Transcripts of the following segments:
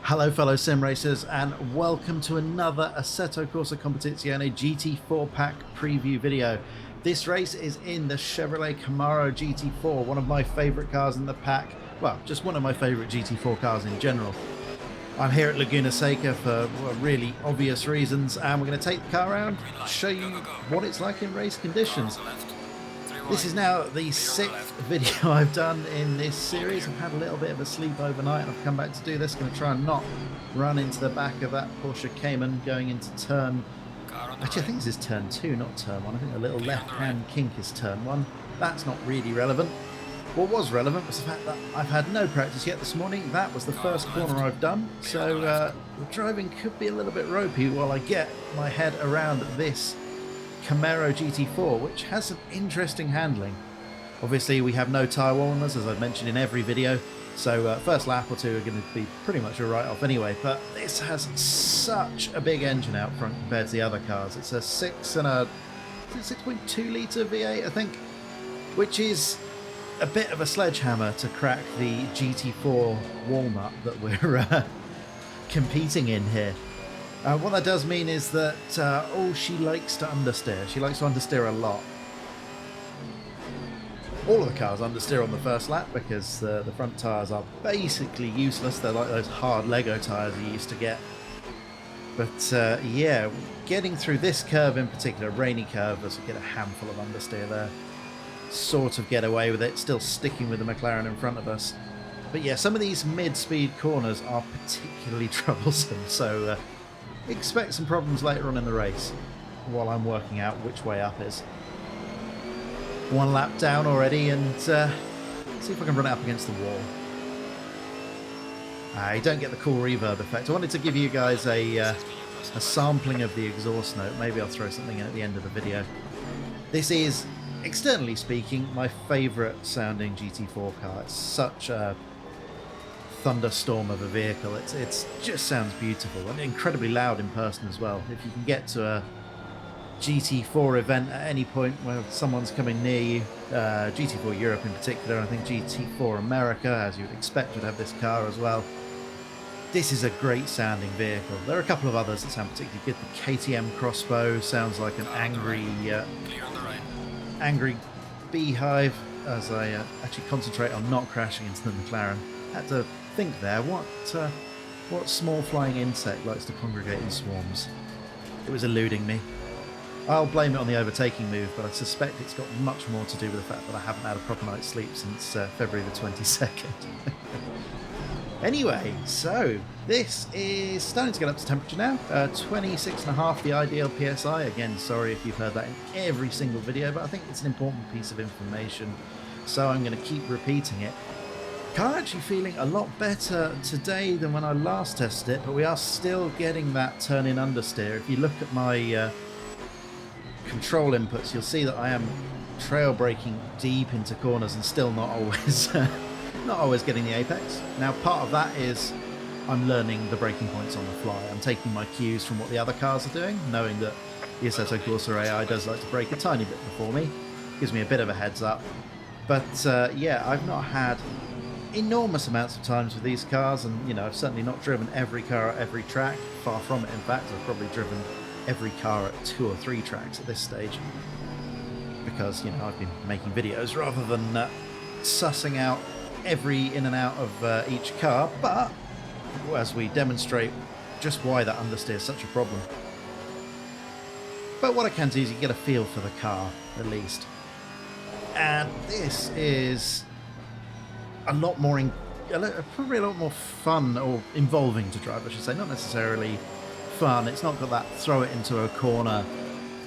Hello fellow sim racers and welcome to another Assetto Corsa Competizione GT4 pack preview video. This race is in the Chevrolet Camaro GT4, one of my favourite cars in the pack. Well, just one of my favourite GT4 cars in general. I'm here at Laguna Seca for really obvious reasons, and we're going to take the car around, show you what it's like in race conditions. This is now the 6th video I've done in this series. I've had a little bit of a sleep overnight and I've come back to do this. Going to try and not run into the back of that Porsche Cayman going into turn... Actually, I think this is turn 2, not turn 1. I think the little left-hand kink is turn 1. That's not really relevant. What was relevant was the fact that I've had no practice yet this morning. That was the first corner I've done. So the driving could be a little bit ropey while I get my head around this Camaro GT4, which has some interesting handling. Obviously we have no tyre warmers, as I've mentioned in every video, so first lap or two are going to be pretty much a write-off anyway, but this has such a big engine out front compared to the other cars. It's a 6.2 litre V8 I think, which is a bit of a sledgehammer to crack the GT4 walnut that we're competing in here. What that does mean is that she likes to understeer. She likes to understeer a lot. All of the cars understeer on the first lap because the front tyres are basically useless. They're like those hard Lego tyres you used to get. But yeah, getting through this curve in particular, rainy curve, as we get a handful of understeer there, sort of get away with it, still sticking with the McLaren in front of us. But yeah, some of these mid-speed corners are particularly troublesome, so expect some problems later on in the race while I'm working out which way up is. One lap down already, and see if I can run it up against the wall. I don't get the cool reverb effect. I wanted to give you guys a sampling of the exhaust note. Maybe I'll throw something in at the end of the video. This is, externally speaking, my favourite sounding GT4 car. It's such a thunderstorm of a vehicle. It's just sounds beautiful and incredibly loud in person as well. If you can get to a GT4 event at any point where someone's coming near you, GT4 Europe in particular, and I think GT4 America, as you would expect, would have this car as well. This is a great sounding vehicle. There are a couple of others that sound particularly good. The KTM Crossbow sounds like an angry beehive, as I actually concentrate on not crashing into the McLaren. Had to think there, what small flying insect likes to congregate in swarms? It was eluding me. I'll blame it on the overtaking move, but I suspect it's got much more to do with the fact that I haven't had a proper night's sleep since February the 22nd. Anyway, so this is starting to get up to temperature now. 26.5 the ideal PSI. Again, sorry if you've heard that in every single video, but I think it's an important piece of information, so I'm going to keep repeating it. Car actually feeling a lot better today than when I last tested it, but we are still getting that turn-in understeer. If you look at my control inputs, you'll see that I am trail braking deep into corners and still not always getting the apex. Now, part of that is I'm learning the braking points on the fly. I'm taking my cues from what the other cars are doing, knowing that the Assetto Corsa AI does like to brake a tiny bit before me. Gives me a bit of a heads up. But yeah, I've not had enormous amounts of times with these cars, and you know, I've certainly not driven every car at every track. Far from it, in fact. I've probably driven every car at 2 or 3 tracks at this stage, because, you know, I've been making videos rather than sussing out every in and out of each car. But as we demonstrate just why that understeer is such a problem. But what I can do is you get a feel for the car, at least. And this is a lot more, probably a lot more fun, or involving to drive, I should say. Not necessarily fun. It's not got that throw it into a corner,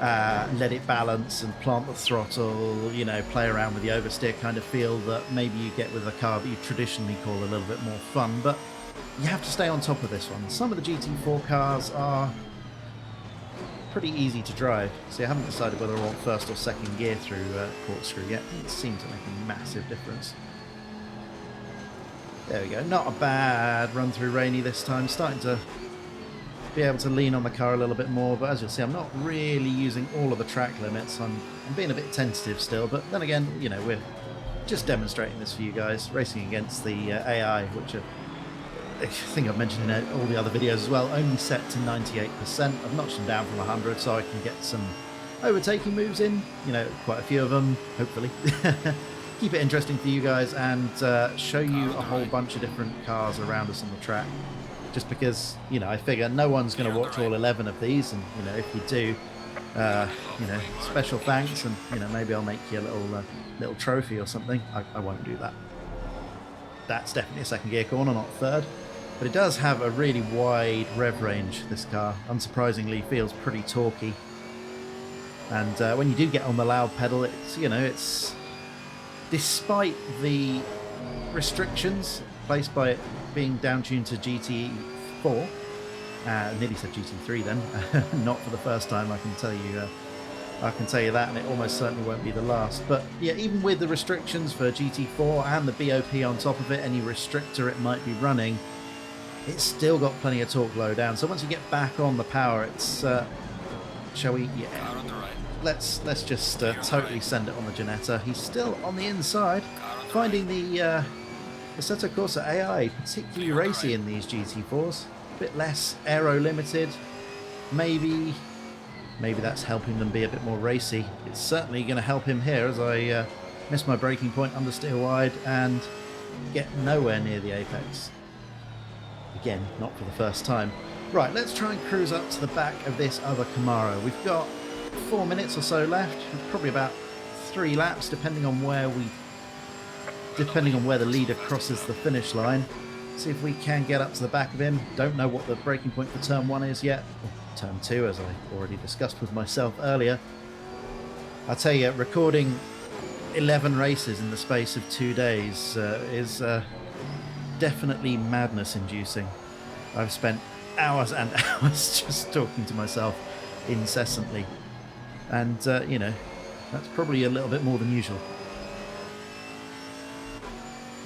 let it balance and plant the throttle, you know, play around with the oversteer kind of feel that maybe you get with a car that you traditionally call a little bit more fun. But you have to stay on top of this one. Some of the GT4 cars are pretty easy to drive. See, I haven't decided whether I want first or second gear through corkscrew yet. It seems to make a massive difference. There we go. Not a bad run through rainy this time. Starting to be able to lean on the car a little bit more, but as you'll see, I'm not really using all of the track limits. I'm being a bit tentative still, but then again, you know, we're just demonstrating this for you guys, racing against the AI, which are I think I've mentioned in all the other videos as well, only set to 98%. I've notched them down from 100 so I can get some overtaking moves in, you know, quite a few of them, hopefully. Keep it interesting for you guys and show you a whole bunch of different cars around us on the track. Just because, you know, I figure no one's going to watch all 11 of these, and, you know, if you do, you know, special thanks, and, you know, maybe I'll make you a little trophy or something. I won't do that. That's definitely a second gear corner, not third. But it does have a really wide rev range, this car. Unsurprisingly, feels pretty torquey. And when you do get on the loud pedal, it's, you know, it's... Despite the restrictions placed by it being down-tuned to GT4, nearly said GT3 then, not for the first time, I can tell you that, and it almost certainly won't be the last. But yeah, even with the restrictions for GT4 and the BOP on top of it, any restrictor it might be running, it's still got plenty of torque low down. So once you get back on the power, it's shall we? Yeah. Let's just totally send it on the Ginetta. He's still on the inside, finding the Assetto Corsa AI particularly racy in these GT4s. A bit less aero limited. Maybe that's helping them be a bit more racy. It's certainly going to help him here as I miss my braking point, understeer wide, and get nowhere near the apex. Again, not for the first time. Right, let's try and cruise up to the back of this other Camaro. We've got 4 minutes or so left, probably about 3 laps, depending on where the leader crosses the finish line. See if we can get up to the back of him. Don't know what the braking point for turn 1 is yet. Turn 2, as I already discussed with myself earlier. I'll tell you, recording 11 races in the space of 2 days is definitely madness inducing. I've spent hours and hours just talking to myself incessantly, and you know, that's probably a little bit more than usual.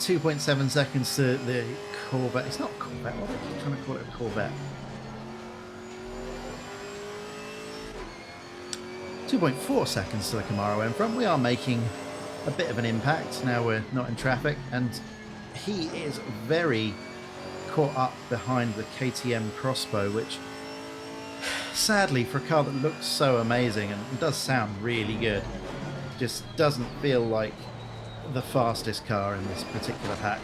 2.7 seconds to the Corvette. It's not a Corvette. What are they trying to call it? A Corvette. 2.4 seconds to the Camaro in front. We are making a bit of an impact now we're not in traffic, and he is very caught up behind the KTM Crossbow, which sadly for a car that looks so amazing and does sound really good, just doesn't feel like the fastest car in this particular pack.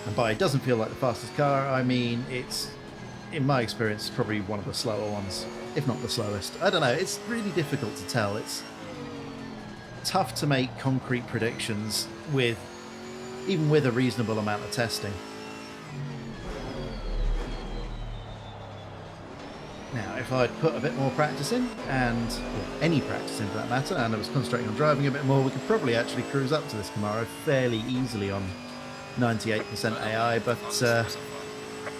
And by it doesn't feel like the fastest car, I mean it's, in my experience, probably one of the slower ones, if not the slowest. I don't know, it's really difficult to tell. It's tough to make concrete predictions even with a reasonable amount of testing. Now, if I'd put a bit more practice in, and any practice in for that matter, and I was concentrating on driving a bit more, we could probably actually cruise up to this Camaro fairly easily on 98% AI, but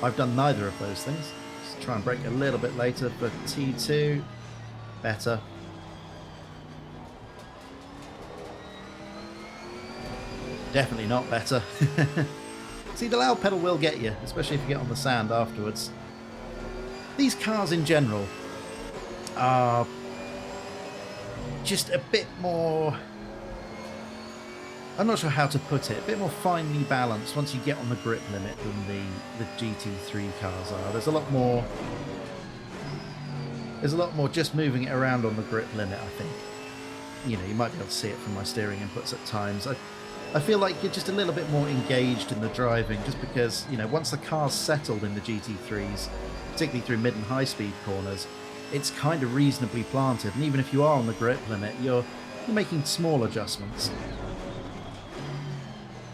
I've done neither of those things. Let's try and brake a little bit later for T2. Better. Definitely not better. See, the loud pedal will get you, especially if you get on the sand afterwards. These cars in general are just a bit more, I'm not sure how to put it, a bit more finely balanced once you get on the grip limit than the GT3 cars are. There's a lot more just moving it around on the grip limit, I think. You know, you might be able to see it from my steering inputs at times. I feel like you're just a little bit more engaged in the driving, just because, you know, once the car's settled in the GT3s, particularly through mid and high speed corners, it's kind of reasonably planted, and even if you are on the grip limit, you're making small adjustments.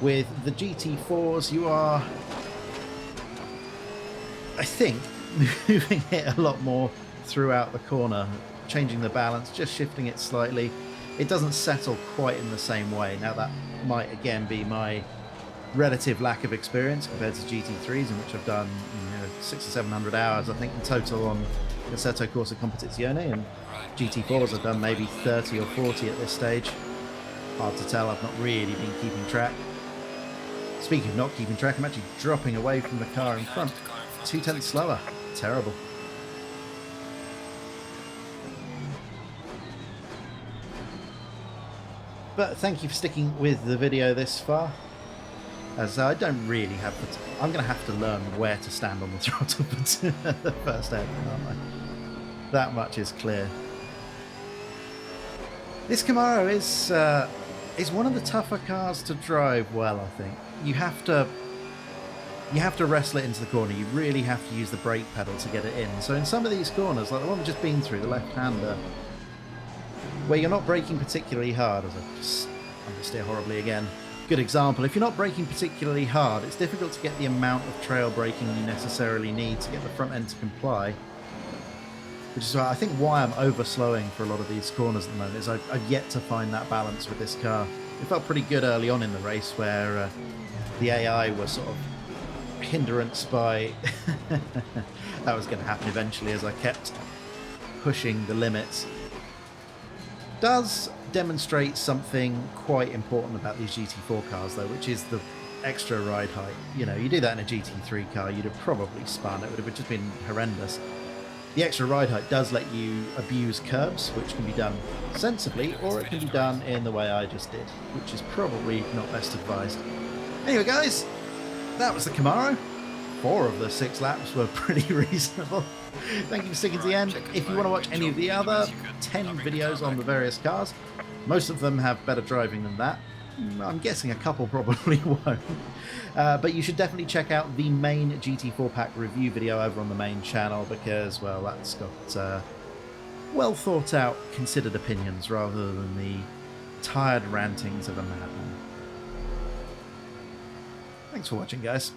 With the GT4s, you are, I think, moving it a lot more throughout the corner, changing the balance, just shifting it slightly. It doesn't settle quite in the same way. Now that might again be my relative lack of experience compared to GT3s, in which I've done 600 or 700 hours I think in total on Assetto Corsa Competizione, and GT4s I've done maybe 30 or 40 at this stage. Hard to tell, I've not really been keeping track. Speaking of not keeping track, I'm actually dropping away from the car in front. 2/10 slower. Terrible. But thank you for sticking with the video this far. as I don't really have the I'm going to have to learn where to stand on the throttle for the first hairpin, aren't I? That much is clear. This Camaro is one of the tougher cars to drive well, I think. You have to wrestle it into the corner. You really have to use the brake pedal to get it in. So in some of these corners, like the one we've just been through, the left-hander, where you're not braking particularly hard, as I just understeer horribly again. Good example. If you're not braking particularly hard, it's difficult to get the amount of trail braking you necessarily need to get the front end to comply. Which is I think why I'm over-slowing for a lot of these corners at the moment, is I've yet to find that balance with this car. It felt pretty good early on in the race where the AI was sort of hindrance by... that was going to happen eventually as I kept pushing the limits. Does demonstrate something quite important about these GT4 cars though, which is the extra ride height. You know, you do that in a GT3 car, you'd have probably spun. It would have just been horrendous. The extra ride height does let you abuse curbs, which can be done sensibly, or it can be done in the way I just did, which is probably not best advised. Anyway guys, that was the Camaro. 4 of the 6 laps were pretty reasonable. Thank you for sticking to the end. If you want to watch any of the other 10 videos on the various cars, most of them have better driving than that. I'm guessing a couple probably won't. But you should definitely check out the main GT4 pack review video over on the main channel because, well, that's got well thought out, considered opinions rather than the tired rantings of a madman. Thanks for watching, guys.